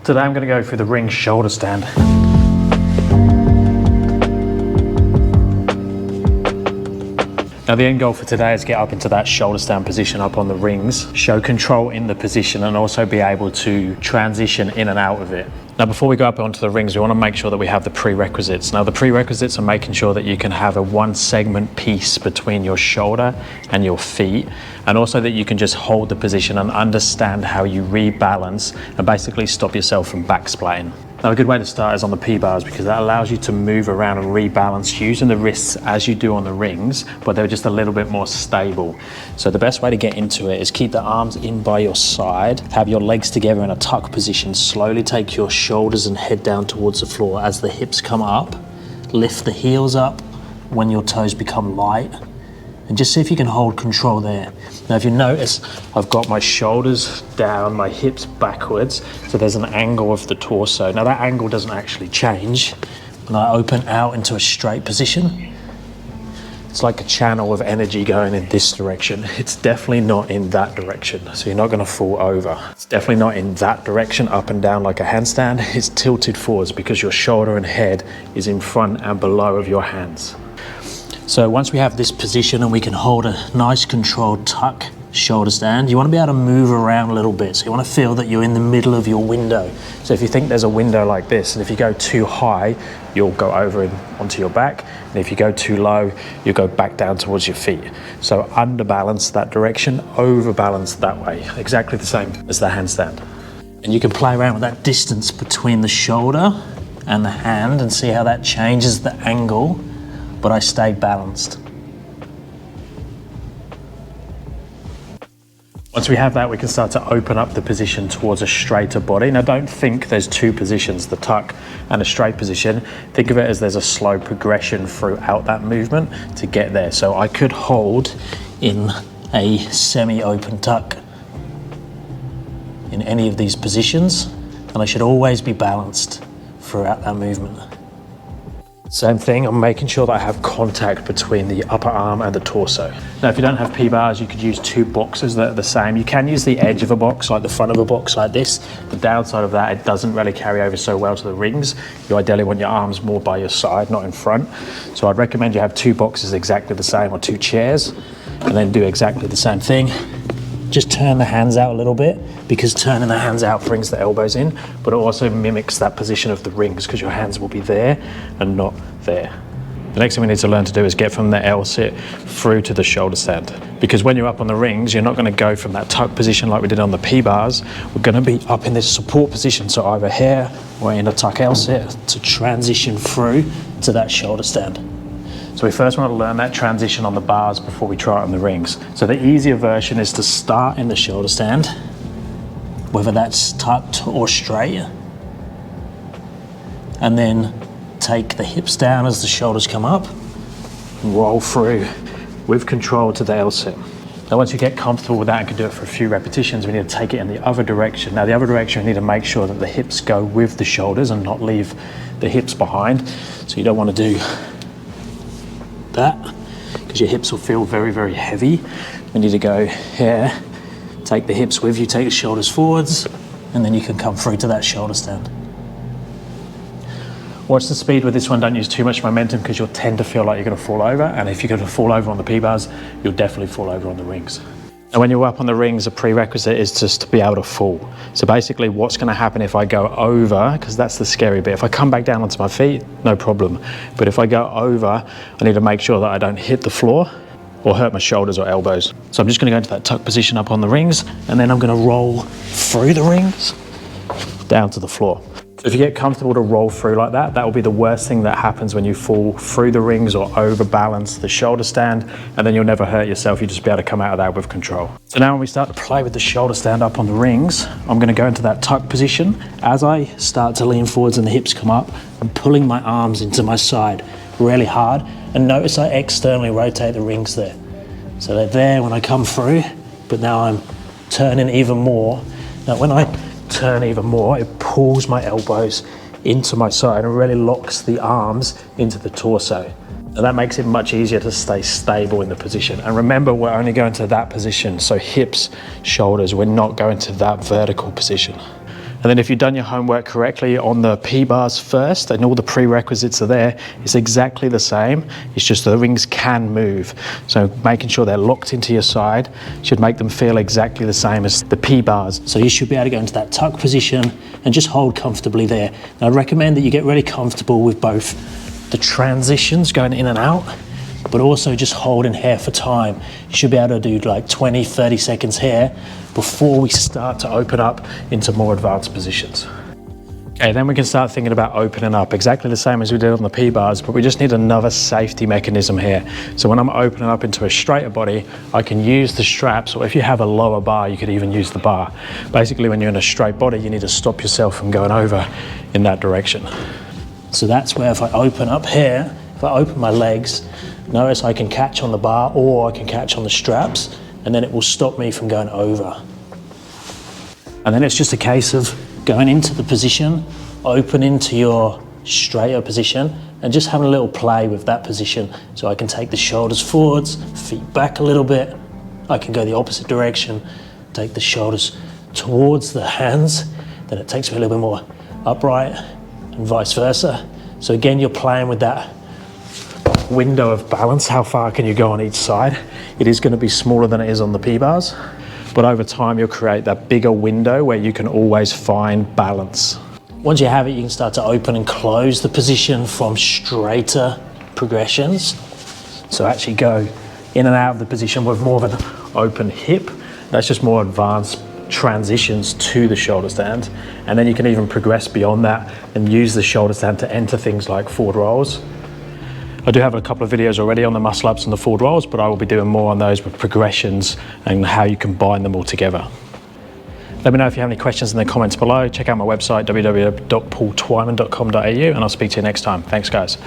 Today I'm going to go through the ring shoulder stand. Now the end goal for today is get up into that shoulder stand position up on the rings, show control in the position and also be able to transition in and out of it. Now before we go up onto the rings, we want to make sure that we have the prerequisites. Now the prerequisites are making sure that you can have a one segment piece between your shoulder and your feet, and also that you can just hold the position and understand how you rebalance and basically stop yourself from backsplating. Now a good way to start is on the P-bars, because that allows you to move around and rebalance using the wrists as you do on the rings, but they're just a little bit more stable. So the best way to get into it is keep the arms in by your side, have your legs together in a tuck position, slowly take your shoulders and head down towards the floor as the hips come up, lift the heels up when your toes become light, and just see if you can hold control there. Now if you notice, I've got my shoulders down, my hips backwards, so there's an angle of the torso. Now that angle doesn't actually change when I open out into a straight position. It's like a channel of energy going in this direction. It's definitely not in that direction, so you're not gonna fall over. It's definitely not in that direction, up and down like a handstand. It's tilted forwards because your shoulder and head is in front and below of your hands. So once we have this position and we can hold a nice controlled tuck shoulder stand, you want to be able to move around a little bit. So you want to feel that you're in the middle of your window. So if you think there's a window like this, and if you go too high, you'll go over and onto your back. And if you go too low, you'll go back down towards your feet. So underbalance that direction, overbalance that way. Exactly the same as the handstand. And you can play around with that distance between the shoulder and the hand and see how that changes the angle, but I stay balanced. Once we have that, we can start to open up the position towards a straighter body. Now don't think there's two positions, the tuck and a straight position. Think of it as there's a slow progression throughout that movement to get there. So I could hold in a semi-open tuck in any of these positions, and I should always be balanced throughout that movement. Same thing, I'm making sure that I have contact between the upper arm and the torso. Now if you don't have P-bars, you could use two boxes that are the same. You can use the edge of a box, like the front of a box like this. The downside of that, it doesn't really carry over so well to the rings. You ideally want your arms more by your side, not in front. So I'd recommend you have two boxes exactly the same, or two chairs, and then do exactly the same thing. Just turn the hands out a little bit, because turning the hands out brings the elbows in, but it also mimics that position of the rings because your hands will be there and not there. The next thing we need to learn to do is get from the L sit through to the shoulder stand, because when you're up on the rings, you're not going to go from that tuck position like we did on the P-bars. We're going to be up in this support position, so either here or in a tuck L sit to transition through to that shoulder stand. So we first want to learn that transition on the bars before we try it on the rings. So the easier version is to start in the shoulder stand, whether that's tucked or straight, and then take the hips down as the shoulders come up and roll through with control to the L sit. Now once you get comfortable with that and can do it for a few repetitions, we need to take it in the other direction. Now the other direction, we need to make sure that the hips go with the shoulders and not leave the hips behind. So you don't want to do that, because your hips will feel very, very heavy. We need to go here, take the hips with you, take the shoulders forwards, and then you can come through to that shoulder stand. Watch the speed with this one, don't use too much momentum because you'll tend to feel like you're going to fall over, and if you're going to fall over on the P-bars, you'll definitely fall over on the rings. And when you're up on the rings, a prerequisite is just to be able to fall. So basically what's going to happen if I go over, because that's the scary bit, if I come back down onto my feet, no problem. But if I go over, I need to make sure that I don't hit the floor or hurt my shoulders or elbows. So I'm just going to go into that tuck position up on the rings, and then I'm going to roll through the rings down to the floor. So if you get comfortable to roll through like that, that will be the worst thing that happens when you fall through the rings or overbalance the shoulder stand, and then you'll never hurt yourself. You'll just be able to come out of that with control. So now when we start to play with the shoulder stand up on the rings, I'm going to go into that tuck position. As I start to lean forwards and the hips come up, I'm pulling my arms into my side really hard, and notice I externally rotate the rings there. So they're there when I come through, but now I'm turning even more. Now when I turn even more, it pulls my elbows into my side and really locks the arms into the torso. And that makes it much easier to stay stable in the position. And remember, we're only going to that position, so hips, shoulders, we're not going to that vertical position. And then if you've done your homework correctly on the P-bars first and all the prerequisites are there, it's exactly the same. It's just the rings can move. So making sure they're locked into your side should make them feel exactly the same as the P-bars. So you should be able to go into that tuck position and just hold comfortably there. And I'd recommend that you get really comfortable with both the transitions going in and out, but also just holding here for time. You should be able to do like 20, 30 seconds here before we start to open up into more advanced positions. Okay, then we can start thinking about opening up exactly the same as we did on the P-bars, but we just need another safety mechanism here. So when I'm opening up into a straighter body, I can use the straps, or if you have a lower bar, you could even use the bar. Basically, when you're in a straight body, you need to stop yourself from going over in that direction. So that's where if I open up here, if I open my legs, notice I can catch on the bar or I can catch on the straps, and then it will stop me from going over. And then it's just a case of going into the position, open into your straighter position, and just having a little play with that position. So I can take the shoulders forwards, feet back a little bit. I can go the opposite direction, take the shoulders towards the hands, then it takes me a little bit more upright, and vice versa. So again, you're playing with that window of balance. How far can you go on each side? It is going to be smaller than it is on the P-bars, but over time you'll create that bigger window where you can always find balance. Once you have it, you can start to open and close the position from straighter progressions. So actually go in and out of the position with more of an open hip. That's just more advanced transitions to the shoulder stand. And then you can even progress beyond that and use the shoulder stand to enter things like forward rolls. I do have a couple of videos already on the muscle ups and the forward rolls, but I will be doing more on those with progressions and how you combine them all together. Let me know if you have any questions in the comments below. Check out my website, www.paultwyman.com.au, and I'll speak to you next time. Thanks, guys.